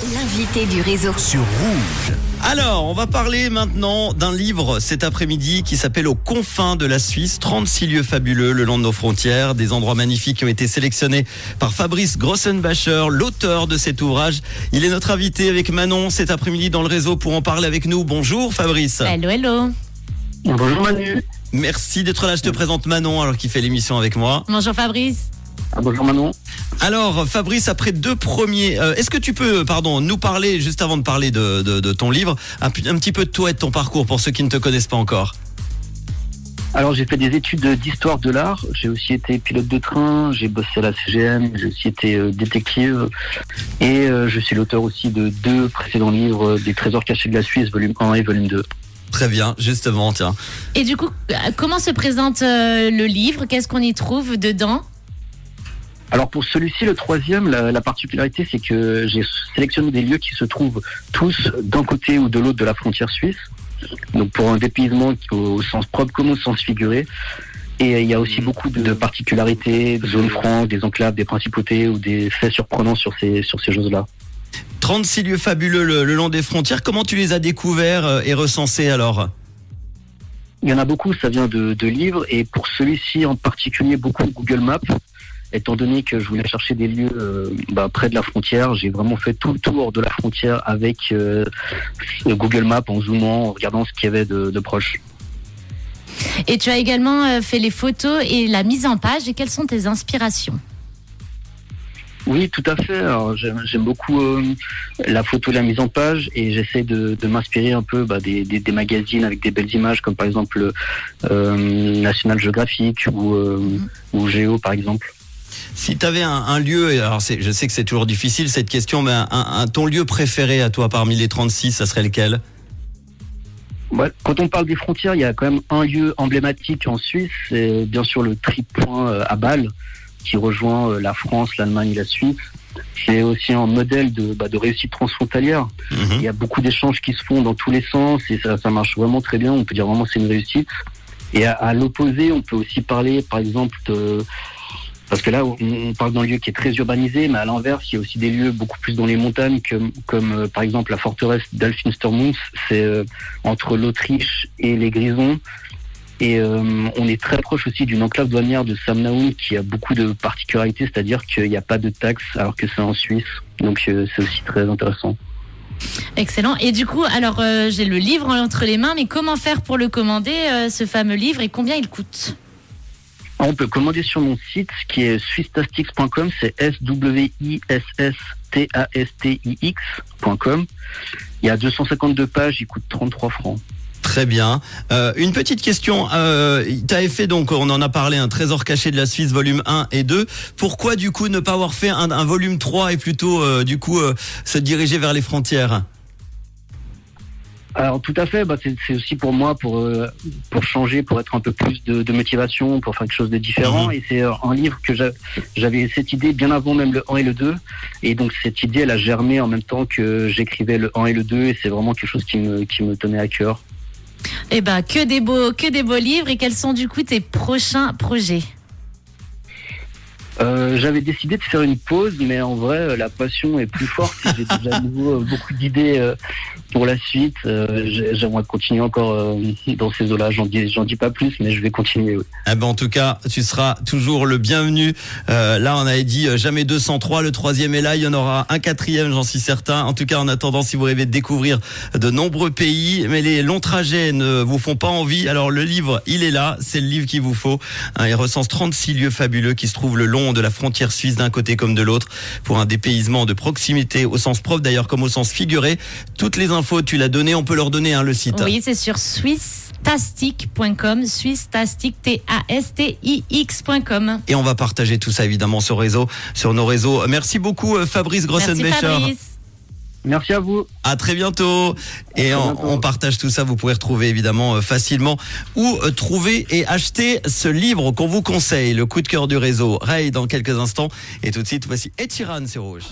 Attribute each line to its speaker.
Speaker 1: L'invité du réseau.
Speaker 2: Sur Rouge. Alors, on va parler maintenant d'un livre cet après-midi qui s'appelle Aux confins de la Suisse, 36 lieux fabuleux le long de nos frontières, des endroits magnifiques qui ont été sélectionnés par Fabrice Grossenbacher, l'auteur de cet ouvrage. Il est notre invité avec Manon cet après-midi dans le réseau pour en parler avec nous. Bonjour Fabrice.
Speaker 3: Hello, hello.
Speaker 4: Bonjour Manu.
Speaker 2: Merci d'être là. Je te présente Manon alors qui fait l'émission avec moi.
Speaker 3: Bonjour Fabrice.
Speaker 4: Bonjour Manon.
Speaker 2: Alors Fabrice, après deux premiers, est-ce que tu peux, nous parler, juste avant de parler de ton livre, un petit peu de toi et de ton parcours pour ceux qui ne te connaissent pas encore?
Speaker 4: Alors j'ai fait des études d'histoire de l'art, j'ai aussi été pilote de train, j'ai bossé à la CGM, j'ai aussi été détective et je suis l'auteur aussi de deux précédents livres, des trésors cachés de la Suisse, volume 1 et volume 2.
Speaker 2: Très bien, justement, tiens.
Speaker 3: Et du coup, comment se présente le livre? Qu'est-ce qu'on y trouve dedans?
Speaker 4: Alors pour celui-ci, le troisième, la particularité c'est que j'ai sélectionné des lieux qui se trouvent tous d'un côté ou de l'autre de la frontière suisse. Donc pour un dépaysement au sens propre comme au sens figuré. Et il y a aussi beaucoup de particularités, de zones franques, des enclaves, des principautés ou des faits surprenants sur ces choses-là.
Speaker 2: 36 lieux fabuleux le long des frontières, comment tu les as découverts et recensés alors ?
Speaker 4: Il y en a beaucoup, ça vient de livres, et pour celui-ci en particulier, beaucoup Google Maps. Étant donné que je voulais chercher des lieux près de la frontière, j'ai vraiment fait tout le tour de la frontière avec Google Maps, en zoomant, en regardant ce qu'il y avait de proche.
Speaker 3: Et tu as également fait les photos et la mise en page. Et quelles sont tes inspirations ?
Speaker 4: Oui, tout à fait. Alors, j'aime beaucoup la photo, la mise en page, et j'essaie de m'inspirer un peu des magazines avec des belles images, comme par exemple National Geographic ou Géo, par exemple.
Speaker 2: Si tu avais un lieu, alors je sais que c'est toujours difficile cette question, mais ton lieu préféré à toi parmi les 36, ça serait lequel ?
Speaker 4: Ouais, quand on parle des frontières, il y a quand même un lieu emblématique en Suisse, c'est bien sûr le tripoint à Bâle, qui rejoint la France, l'Allemagne et la Suisse. C'est aussi un modèle de réussite transfrontalière. Il y a beaucoup d'échanges qui se font dans tous les sens et ça marche vraiment très bien. On peut dire vraiment que c'est une réussite. Et à l'opposé, on peut aussi parler, par exemple, parce que là, on parle d'un lieu qui est très urbanisé, mais à l'inverse, il y a aussi des lieux beaucoup plus dans les montagnes, comme par exemple la forteresse d'Alfinstermunds. C'est entre l'Autriche et les Grisons. Et on est très proche aussi d'une enclave douanière de Samnaum qui a beaucoup de particularités, c'est-à-dire qu'il n'y a pas de taxes alors que c'est en Suisse. Donc c'est aussi très intéressant.
Speaker 3: Excellent. Et du coup, alors j'ai le livre entre les mains, mais comment faire pour le commander, ce fameux livre, et combien il coûte ?
Speaker 4: On peut commander sur mon site qui est swisstastix.com, c'est swissstastix.com. Il y a 252 pages, il coûte 33 francs.
Speaker 2: Très bien. Une petite question. Tu avais fait, donc, on en a parlé, un trésor caché de la Suisse, volume 1 et 2. Pourquoi, du coup, ne pas avoir fait un volume 3 et plutôt, se diriger vers les frontières ?
Speaker 4: Alors, tout à fait. C'est aussi pour moi, pour changer, pour être un peu plus de motivation, pour faire quelque chose de différent. Et c'est un livre que j'avais cette idée bien avant même le 1 et le 2. Et donc, cette idée, elle a germé en même temps que j'écrivais le 1 et le 2. Et c'est vraiment quelque chose qui me tenait à cœur.
Speaker 3: Eh ben, que des beaux livres. Et quels sont du coup tes prochains projets ?
Speaker 4: J'avais décidé de faire une pause, mais en vrai, la passion est plus forte. J'ai déjà à nouveau beaucoup d'idées pour la suite. J'aimerais continuer encore dans ces eaux-là. J'en dis pas plus, mais je vais continuer. Oui.
Speaker 2: Eh ben, en tout cas, tu seras toujours le bienvenu. Là, on avait dit jamais 203. Le troisième est là. Il y en aura un quatrième, j'en suis certain. En tout cas, en attendant, si vous rêvez de découvrir de nombreux pays, mais les longs trajets ne vous font pas envie, alors le livre, il est là. C'est le livre qu'il vous faut. Il recense 36 lieux fabuleux qui se trouvent le long de la frontière suisse d'un côté comme de l'autre pour un dépaysement de proximité au sens propre d'ailleurs comme au sens figuré. Toutes les infos, tu l'as donné, on peut leur donner le site.
Speaker 3: Oui, c'est sur swisstastix.com, swisstastix.com.
Speaker 2: Et on va partager tout ça évidemment sur nos réseaux. Merci beaucoup Fabrice Grossenbacher.
Speaker 3: Merci Fabrice.
Speaker 4: Merci à vous.
Speaker 2: À très bientôt. Et on partage tout ça. Vous pourrez retrouver évidemment facilement ou trouver et acheter ce livre qu'on vous conseille, le coup de cœur du réseau. Ray dans quelques instants. Et tout de suite, voici Ed Sheeran sur Rouge.